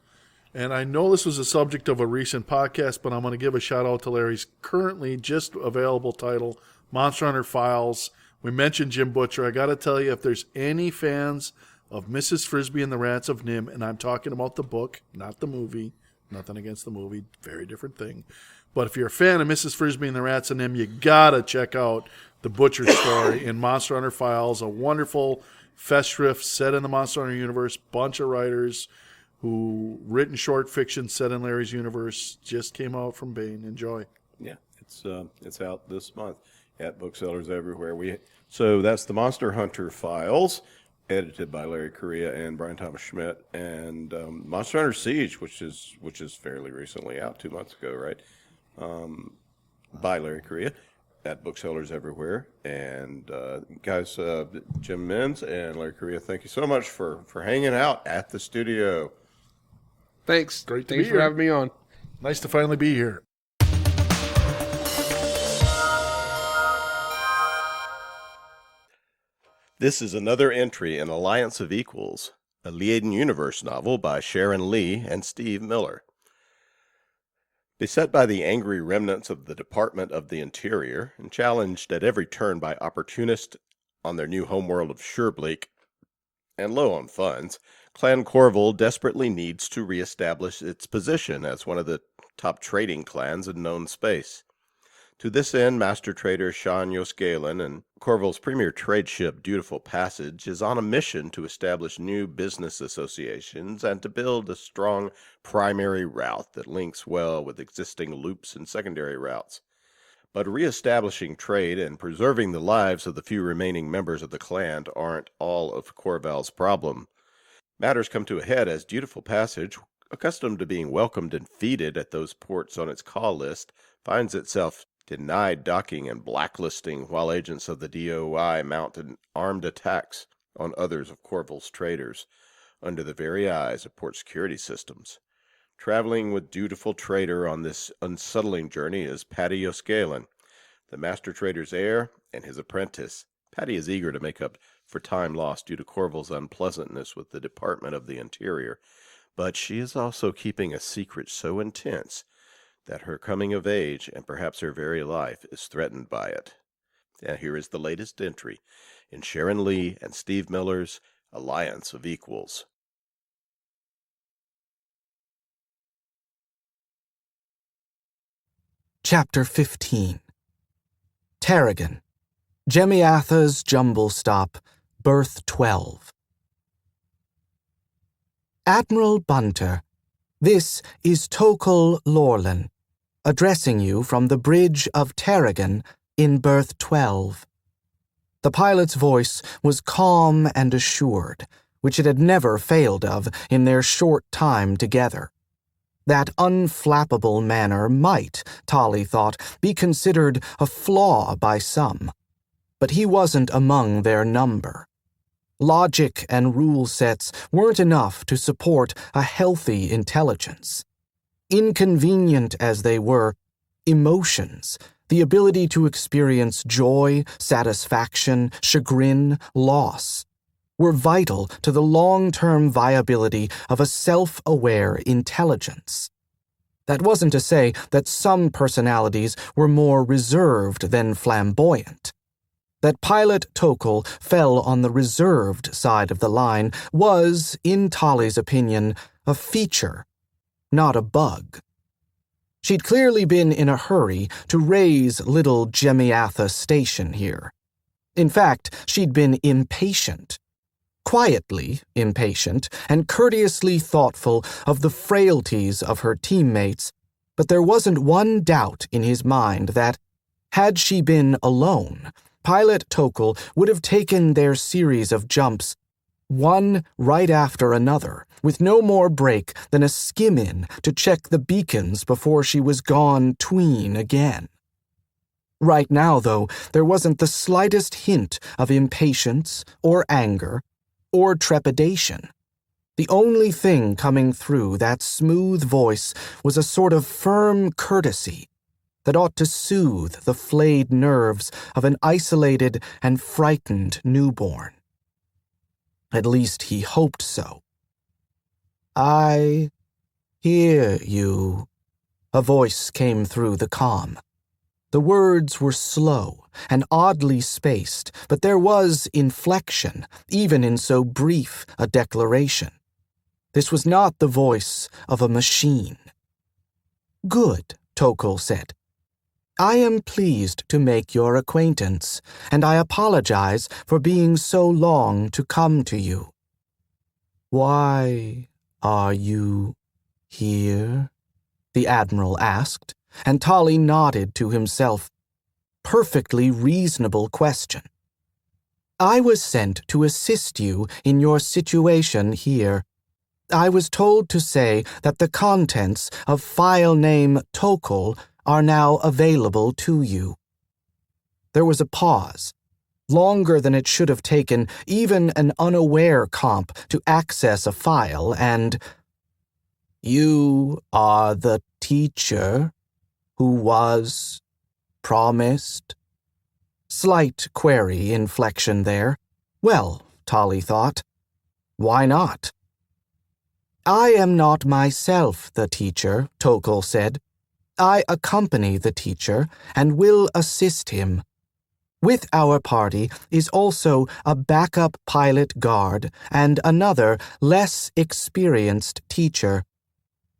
And I know this was a subject of a recent podcast, but I'm going to give a shout out to Larry's currently just available title, Monster Hunter Files. We mentioned Jim Butcher. I got to tell you, if there's any fans of Mrs. Frisbee and the Rats of Nim, and I'm talking about the book, not the movie, nothing against the movie, very different thing. But if you're a fan of Mrs. Frisbee and the Rats of Nim, you got to check out the Butcher story in Monster Hunter Files, a wonderful festschrift set in the Monster Hunter universe, bunch of writers who written short fiction set in Larry's universe, just came out from Baen. Enjoy. Yeah, it's out this month at booksellers everywhere. So that's the Monster Hunter Files, edited by Larry Correia and Brian Thomas Schmidt, and Monster Hunter Siege, which is fairly recently out, 2 months ago, right? By Larry Correia at booksellers everywhere. And guys, Jim Minz and Larry Correia, thank you so much for hanging out at the studio. Thanks. Great to Thanks be for here. having me on. Nice to finally be here. This is another entry in Alliance of Equals, a Liaden Universe novel by Sharon Lee and Steve Miller. Beset by the angry remnants of the Department of the Interior and challenged at every turn by opportunists on their new homeworld of Surebleak and low on funds, Clan Corval desperately needs to reestablish its position as one of the top trading clans in known space. To this end, Master Trader Sean Yoskalen and Corval's premier trade ship Dutiful Passage is on a mission to establish new business associations and to build a strong primary route that links well with existing loops and secondary routes. But reestablishing trade and preserving the lives of the few remaining members of the clan aren't all of Corval's problem. Matters come to a head as Dutiful Passage, accustomed to being welcomed and feted at those ports on its call list, finds itself denied docking and blacklisting while agents of the DOI mount armed attacks on others of Corval's traders under the very eyes of port security systems. Traveling with Dutiful Trader on this unsettling journey is Paddy Yoskalen, the master trader's heir and his apprentice. Paddy is eager to make up for time lost due to Corval's unpleasantness with the Department of the Interior, but she is also keeping a secret so intense that her coming of age and perhaps her very life is threatened by it. And here is the latest entry in Sharon Lee and Steve Miller's Alliance of Equals. Chapter 15 Tarragon, Jemiatha's Jumble Stop, Berth 12. Admiral Bunter, this is Tokal Lorlan, addressing you from the bridge of Tarragon in Berth 12. The pilot's voice was calm and assured, which it had never failed of in their short time together. That unflappable manner might, Tolly thought, be considered a flaw by some, but he wasn't among their number. Logic and rule sets weren't enough to support a healthy intelligence. Inconvenient as they were, emotions, the ability to experience joy, satisfaction, chagrin, loss, were vital to the long-term viability of a self-aware intelligence. That wasn't to say that some personalities were more reserved than flamboyant. That Pilot Tokol fell on the reserved side of the line was, in Tolly's opinion, a feature, not a bug. She'd clearly been in a hurry to raise little Jemiatha Station here. In fact, she'd been impatient. Quietly impatient and courteously thoughtful of the frailties of her teammates, but there wasn't one doubt in his mind that, had she been alone, Pilot Tokol would have taken their series of jumps, one right after another, with no more break than a skim-in to check the beacons before she was gone tween again. Right now, though, there wasn't the slightest hint of impatience or anger or trepidation. The only thing coming through that smooth voice was a sort of firm courtesy that ought to soothe the flayed nerves of an isolated and frightened newborn. At least he hoped so. "I hear you," a voice came through the comm. The words were slow and oddly spaced, but there was inflection, even in so brief a declaration. This was not the voice of a machine. "Good," Tokol said. "I am pleased to make your acquaintance, and I apologize for being so long to come to you." "Why are you here?" the Admiral asked, and Tolly nodded to himself. Perfectly reasonable question. "I was sent to assist you in your situation here. I was told to say that the contents of file name Tokol are now available to you." There was a pause, longer than it should have taken even an unaware comp to access a file, and "You are the teacher who was promised?" Slight query inflection there. Well, Tolly thought, why not? "I am not myself the teacher," Tokol said. "I accompany the teacher and will assist him. With our party is also a backup pilot guard and another, less experienced teacher.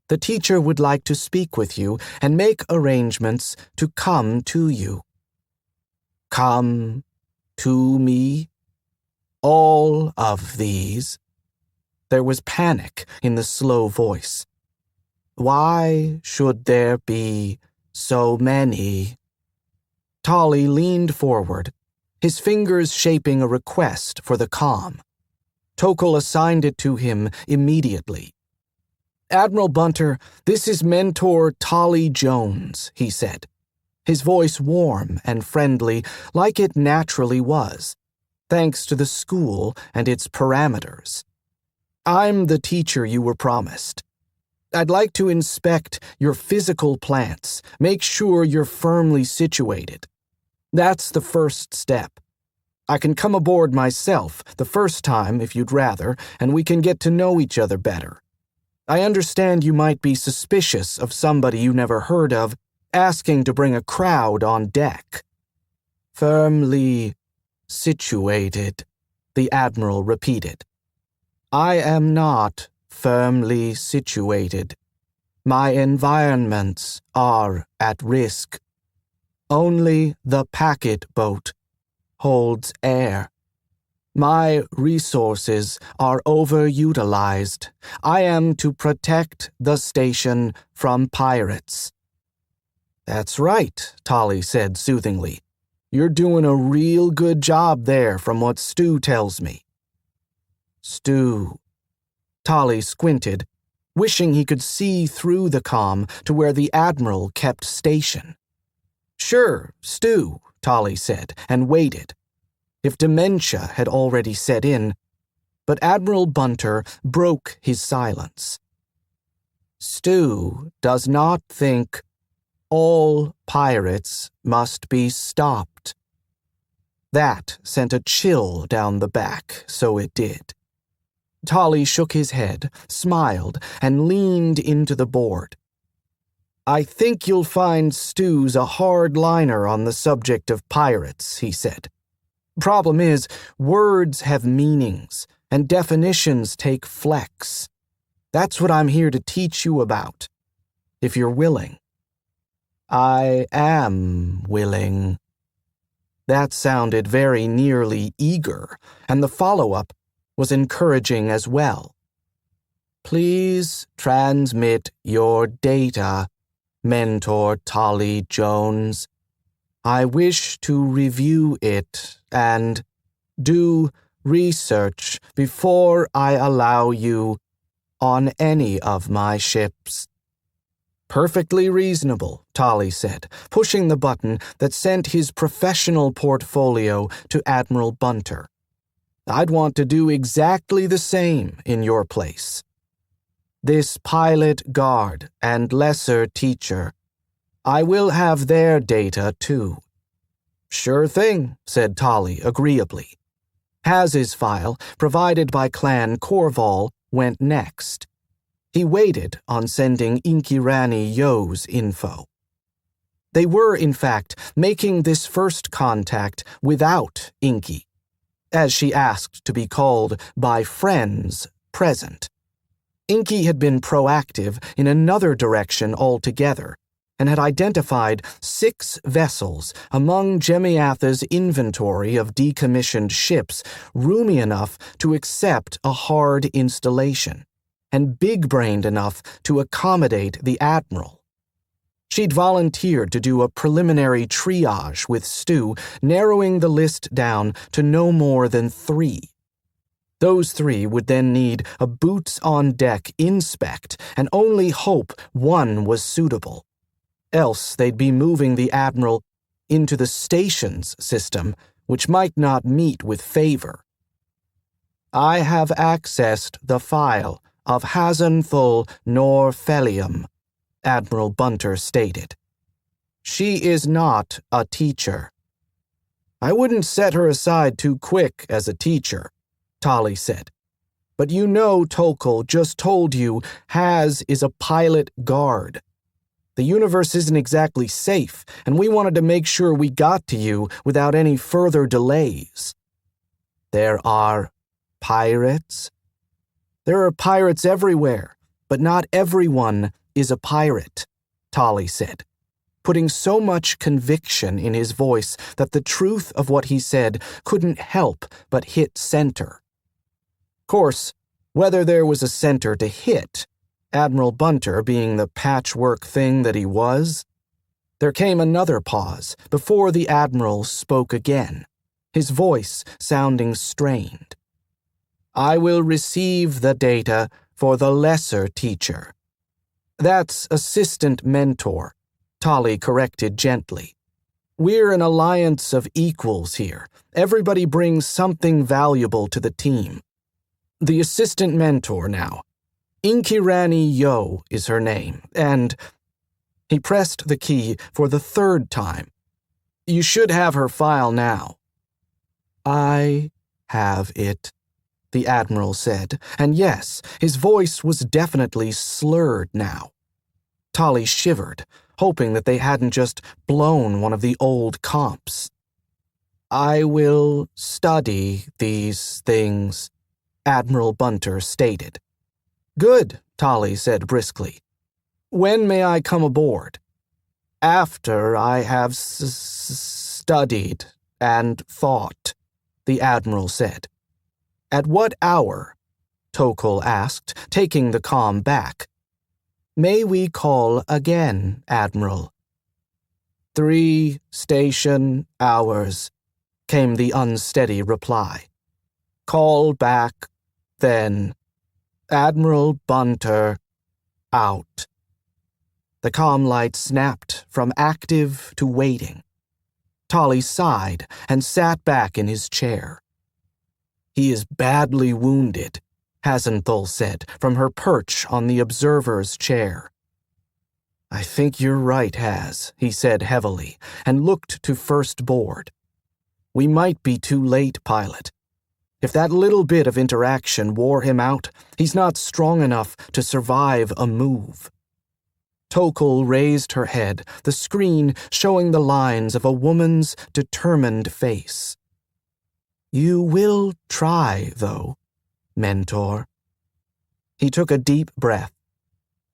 The teacher would like to speak with you and make arrangements to come to you." "Come to me? All of these?" There was panic in the slow voice. "Why should there be so many?" Tolly leaned forward, his fingers shaping a request for the comm. Tokol assigned it to him immediately. "Admiral Bunter, this is Mentor Tolly Jones," he said, his voice warm and friendly like it naturally was, thanks to the school and its parameters. "I'm the teacher you were promised. I'd like to inspect your physical plants, make sure you're firmly situated. That's the first step. I can come aboard myself the first time if you'd rather, and we can get to know each other better. I understand you might be suspicious of somebody you never heard of asking to bring a crowd on deck." "Firmly situated," the Admiral repeated. "I am not firmly situated. My environments are at risk. Only the packet boat holds air. My resources are overutilized. I am to protect the station from pirates." "That's right," Tolly said soothingly. "You're doing a real good job there from what Stu tells me." "Stu." Tolly squinted, wishing he could see through the comm to where the Admiral kept station. "Sure, Stu," Tolly said, and waited. If dementia had already set in, but Admiral Bunter broke his silence. "Stu does not think all pirates must be stopped." That sent a chill down the back, so it did. Tolly shook his head, smiled, and leaned into the board. I think you'll find Stu's a hard-liner on the subject of pirates, he said. Problem is, words have meanings, and definitions take flex. That's what I'm here to teach you about, if you're willing. I am willing. That sounded very nearly eager, and the follow-up was encouraging as well. Please transmit your data, Mentor Tolly Jones. I wish to review it and do research before I allow you on any of my ships. Perfectly reasonable, Tolly said, pushing the button that sent his professional portfolio to Admiral Bunter. I'd want to do exactly the same in your place. This pilot guard and lesser teacher, I will have their data too. Sure thing, said Tolly agreeably. Haz's file, provided by Clan Corval, went next. He waited on sending Inkirani Yo's info. They were, in fact, making this first contact without Inky, as she asked to be called by friends present. Inky had been proactive in another direction altogether, and had identified 6 vessels among Jemiatha's inventory of decommissioned ships roomy enough to accept a hard installation, and big-brained enough to accommodate the Admiral. She'd volunteered to do a preliminary triage with Stu, narrowing the list down to no more than 3. Those 3 would then need a boots-on-deck inspect and only hope one was suitable. Else they'd be moving the Admiral into the stations system, which might not meet with favor. I have accessed the file of Hazenthul Norfelium, Admiral Bunter stated. She is not a teacher. I wouldn't set her aside too quick as a teacher, Tolly said. But you know Tokal just told you Haz is a pilot guard. The universe isn't exactly safe, and we wanted to make sure we got to you without any further delays. There are pirates? There are pirates everywhere, but not everyone is a pirate, Tolly said, putting so much conviction in his voice that the truth of what he said couldn't help but hit center. Course, whether there was a center to hit, Admiral Bunter being the patchwork thing that he was, there came another pause before the Admiral spoke again, his voice sounding strained. I will receive the data for the lesser teacher. That's assistant mentor, Tolly corrected gently. We're an alliance of equals here. Everybody brings something valuable to the team. The assistant mentor now. Inkirani Yo is her name, and he pressed the key for the 3rd time. You should have her file now. I have it, the Admiral said, and yes, his voice was definitely slurred now. Tolly shivered, hoping that they hadn't just blown one of the old comps. I will study these things, Admiral Bunter stated. Good, Tolly said briskly. When may I come aboard? After I have studied and thought, the Admiral said. At what hour? Tokal asked, taking the comm back. May we call again, Admiral? 3 station hours, came the unsteady reply. Call back, then. Admiral Bunter, out. The comm light snapped from active to waiting. Tolly sighed and sat back in his chair. He is badly wounded, Hazenthul said from her perch on the observer's chair. I think you're right, Haz, he said heavily, and looked to first board. We might be too late, pilot. If that little bit of interaction wore him out, he's not strong enough to survive a move. Tokul raised her head, the screen showing the lines of a woman's determined face. "You will try, though, Mentor." He took a deep breath.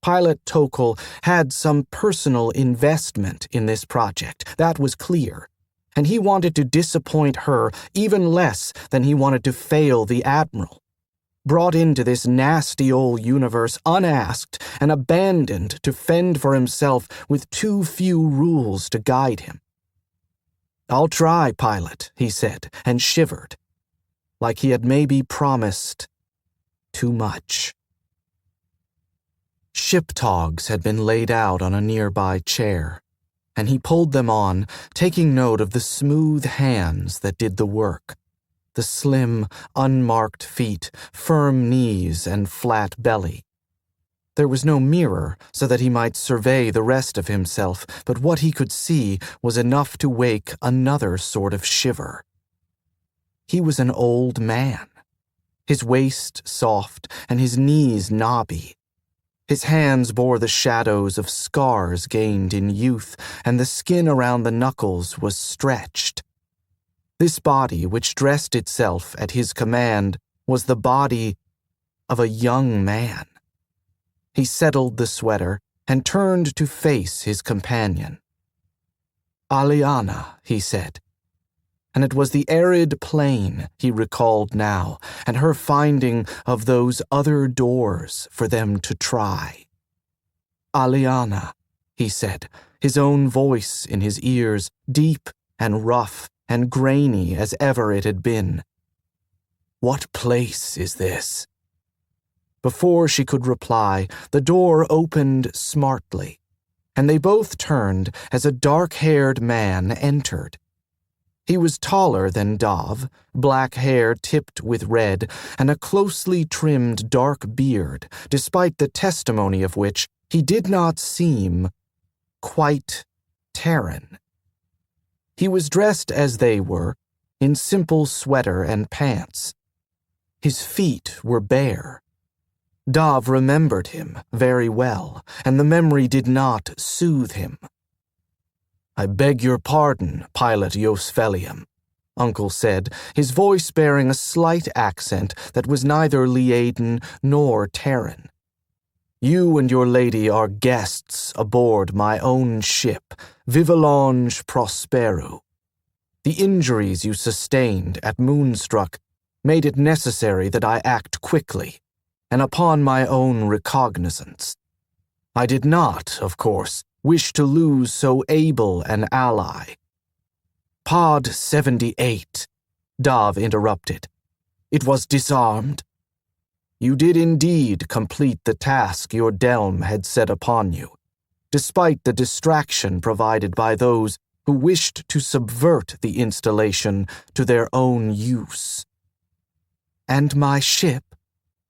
Pilot Tokul had some personal investment in this project, that was clear, and he wanted to disappoint her even less than he wanted to fail the Admiral. Brought into this nasty old universe unasked and abandoned to fend for himself with too few rules to guide him. "I'll try, Pilot," he said, and shivered, like he had maybe promised too much. Ship togs had been laid out on a nearby chair, and he pulled them on, taking note of the smooth hands that did the work. The slim, unmarked feet, firm knees, and flat belly. There was no mirror so that he might survey the rest of himself, but what he could see was enough to wake another sort of shiver. He was an old man, his waist soft and his knees knobby. His hands bore the shadows of scars gained in youth, and the skin around the knuckles was stretched. This body, which dressed itself at his command, was the body of a young man. He settled the sweater and turned to face his companion. "Aliana," he said. And it was the arid plain he recalled now, and her finding of those other doors for them to try. "Aliana," he said, his own voice in his ears, deep and rough and grainy as ever it had been. "What place is this?" Before she could reply, the door opened smartly, and they both turned as a dark-haired man entered. He was taller than Dov, black hair tipped with red, and a closely trimmed dark beard, despite the testimony of which he did not seem quite Terran. He was dressed as they were, in simple sweater and pants. His feet were bare. Dov remembered him very well, and the memory did not soothe him. "I beg your pardon, Pilot Yosfelium," Uncle said, his voice bearing a slight accent that was neither Liaden nor Terran. "You and your lady are guests aboard my own ship, Vivalange Prosperu. The injuries you sustained at Moonstruck made it necessary that I act quickly, and upon my own recognizance. I did not, of course, wish to lose so able an ally." "Pod 78, Dov interrupted. "It was disarmed?" "You did indeed complete the task your Delm had set upon you, despite the distraction provided by those who wished to subvert the installation to their own use." "And my ship?"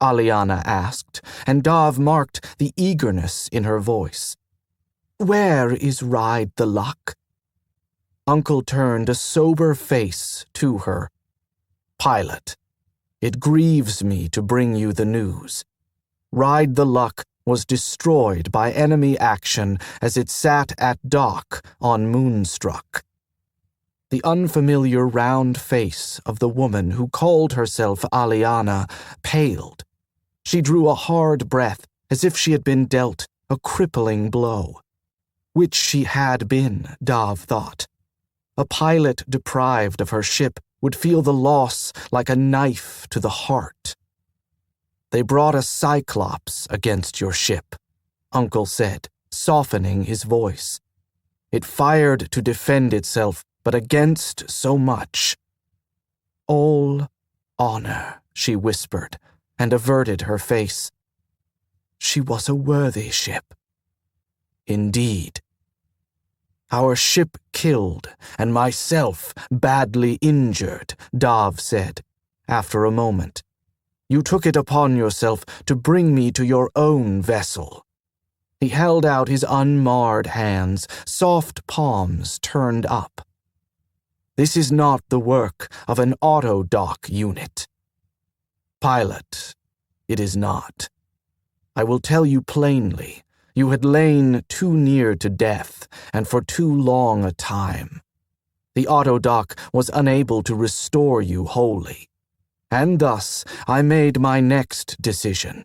Aliana asked, and Dov marked the eagerness in her voice. "Where is Ride the Luck?" Uncle turned a sober face to her. "Pilot, it grieves me to bring you the news. Ride the Luck was destroyed by enemy action as it sat at dock on Moonstruck." The unfamiliar round face of the woman who called herself Aliana paled. She drew a hard breath as if she had been dealt a crippling blow. Which she had been, Dov thought. A pilot deprived of her ship would feel the loss like a knife to the heart. "They brought a Cyclops against your ship," Uncle said, softening his voice. "It fired to defend itself, but against so much." "All honor," she whispered, and averted her face. "She was a worthy ship." "Indeed." "Our ship killed, and myself badly injured," Dov said, after a moment. "You took it upon yourself to bring me to your own vessel." He held out his unmarred hands, soft palms turned up. "This is not the work of an auto-dock unit." "Pilot, it is not. I will tell you plainly, You had lain too near to death, and for too long a time. The autodoc was unable to restore you wholly. And thus I made my next decision,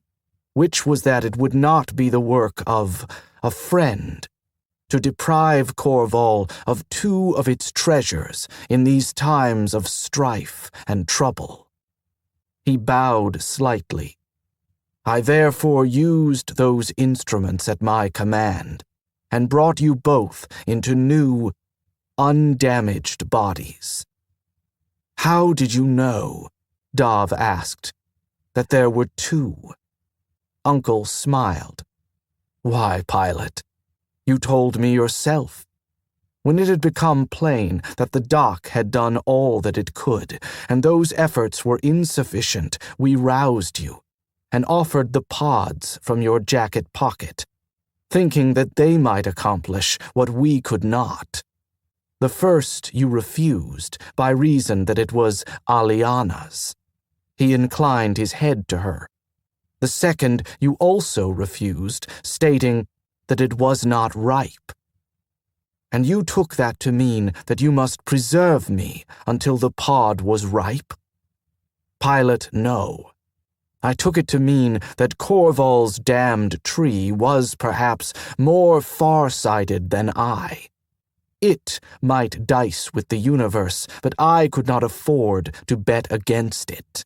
which was that it would not be the work of a friend to deprive Corval of two of its treasures in these times of strife and trouble. He bowed slightly. I therefore used those instruments at my command, and brought you both into new, undamaged bodies. How did you know, Dov asked, that there were two? Uncle smiled. Why, Pilot, you told me yourself. When it had become plain that the dock had done all that it could, and those efforts were insufficient, we roused you, and offered the pods from your jacket pocket, thinking that they might accomplish what we could not. The first you refused, by reason that it was Aliana's. He inclined his head to her. The second you also refused, stating that it was not ripe. And you took that to mean that you must preserve me until the pod was ripe? Pilot, no. I took it to mean that Corval's damned tree was perhaps more far-sighted than I. It might dice with the universe, but I could not afford to bet against it.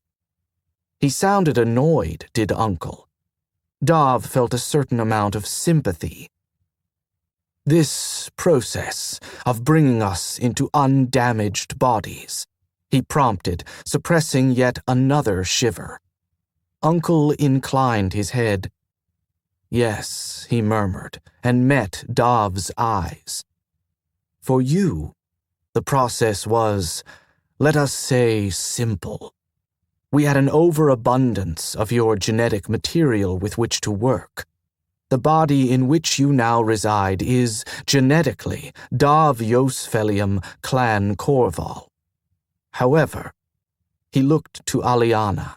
He sounded annoyed, did Uncle. Dov felt a certain amount of sympathy. This process of bringing us into undamaged bodies, he prompted, suppressing yet another shiver. Uncle inclined his head. Yes, he murmured, and met Dov's eyes. For you, the process was, let us say, simple. We had an overabundance of your genetic material with which to work. The body in which you now reside is, genetically, Dov Yosfelium clan Corval. However, he looked to Aliana,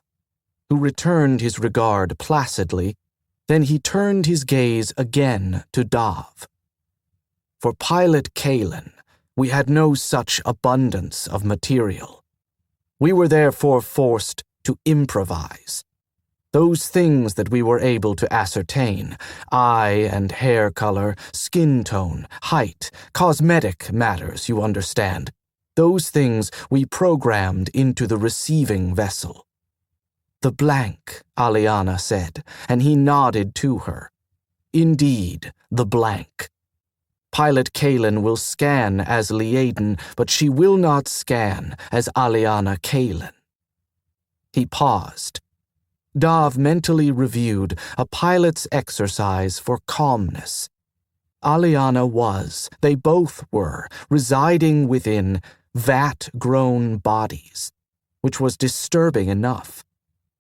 who returned his regard placidly, then he turned his gaze again to Dov. For Pilot Kalen, we had no such abundance of material. We were therefore forced to improvise. Those things that we were able to ascertain, eye and hair color, skin tone, height, cosmetic matters, you understand, those things we programmed into the receiving vessel. The blank, Aliana said, and he nodded to her. Indeed, the blank. Pilot Kalen will scan as Liaden, but she will not scan as Aliana Kalen. He paused. Dov mentally reviewed a pilot's exercise for calmness. Aliana was, they both were, residing within vat-grown bodies, which was disturbing enough.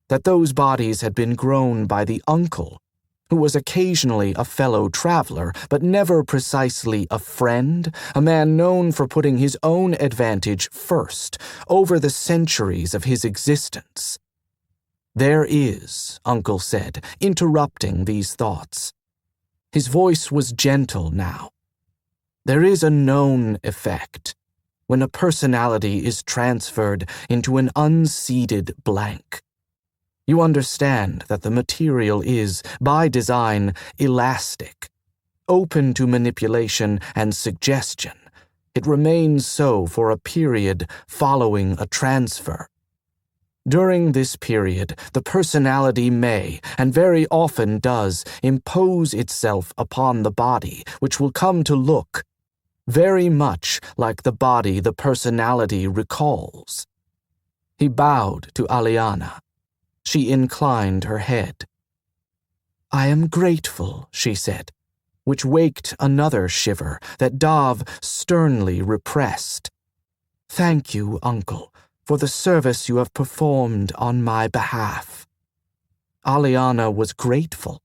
That those bodies had been grown by the uncle, who was occasionally a fellow traveler, but never precisely a friend, a man known for putting his own advantage first over the centuries of his existence. There is, Uncle said, interrupting these thoughts. His voice was gentle now. There is a known effect when a personality is transferred into an unseeded blank. You understand that the material is, by design, elastic, open to manipulation and suggestion. It remains so for a period following a transfer. During this period, the personality may, and very often does, impose itself upon the body, which will come to look very much like the body the personality recalls. He bowed to Aliana. She inclined her head. I am grateful, she said, which waked another shiver that Dov sternly repressed. Thank you, Uncle, for the service you have performed on my behalf. Aliana was grateful.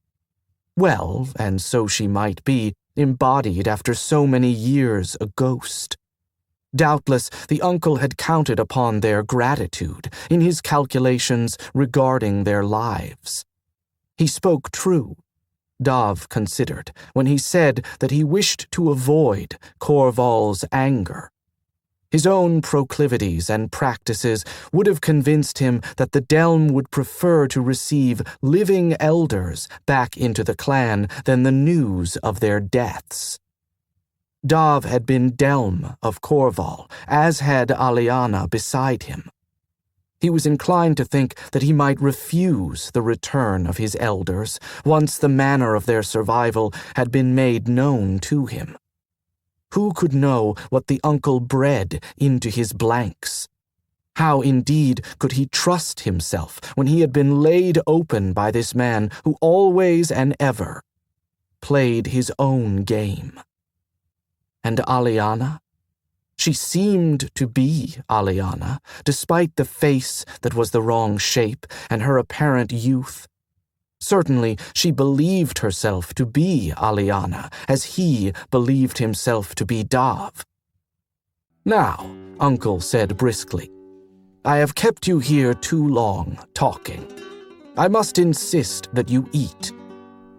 Well, and so she might be, embodied after so many years a ghost. Doubtless the uncle had counted upon their gratitude in his calculations regarding their lives. He spoke true. Dav considered when he said that he wished to avoid Corval's anger. His own proclivities and practices would have convinced him that the Delm would prefer to receive living elders back into the clan than the news of their deaths. Dav had been Delm of Corval, as had Aliana beside him. He was inclined to think that he might refuse the return of his elders once the manner of their survival had been made known to him. Who could know what the uncle bred into his blanks? How, indeed, could he trust himself when he had been laid open by this man who always and ever played his own game? And Aliana? She seemed to be Aliana, despite the face that was the wrong shape and her apparent youth. Certainly, she believed herself to be Aliana, as he believed himself to be Dav. "Now," Uncle said briskly, "I have kept you here too long, talking. I must insist that you eat.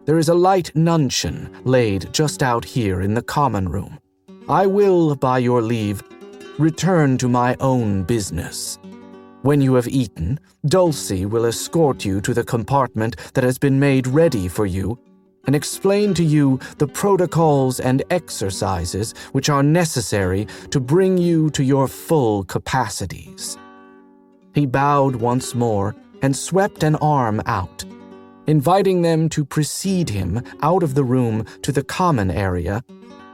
There is a light nuncheon laid just out here in the common room. I will, by your leave, return to my own business. When you have eaten, Dulcie will escort you to the compartment that has been made ready for you and explain to you the protocols and exercises which are necessary to bring you to your full capacities." He bowed once more and swept an arm out, inviting them to precede him out of the room to the common area,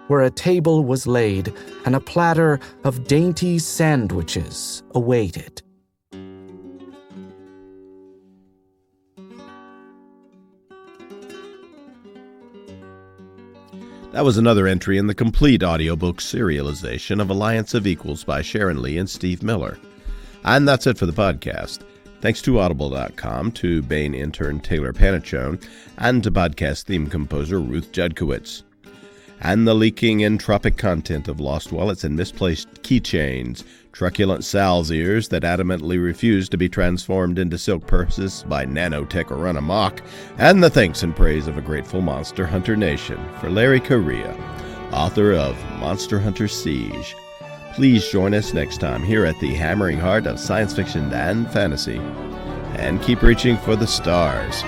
where a table was laid and a platter of dainty sandwiches awaited. That was another entry in the complete audiobook serialization of Alliance of Equals by Sharon Lee and Steve Miller. And that's it for the podcast. Thanks to Audible.com, to Baen intern Taylor Panichone, and to podcast theme composer Ruth Judkowitz. And the leaking entropic content of lost wallets and misplaced keychains, truculent Sal's ears that adamantly refuse to be transformed into silk purses by nanotech or run amok, and the thanks and praise of a grateful Monster Hunter Nation for Larry Correia, author of Monster Hunter Siege. Please join us next time here at the hammering heart of science fiction and fantasy, and keep reaching for the stars.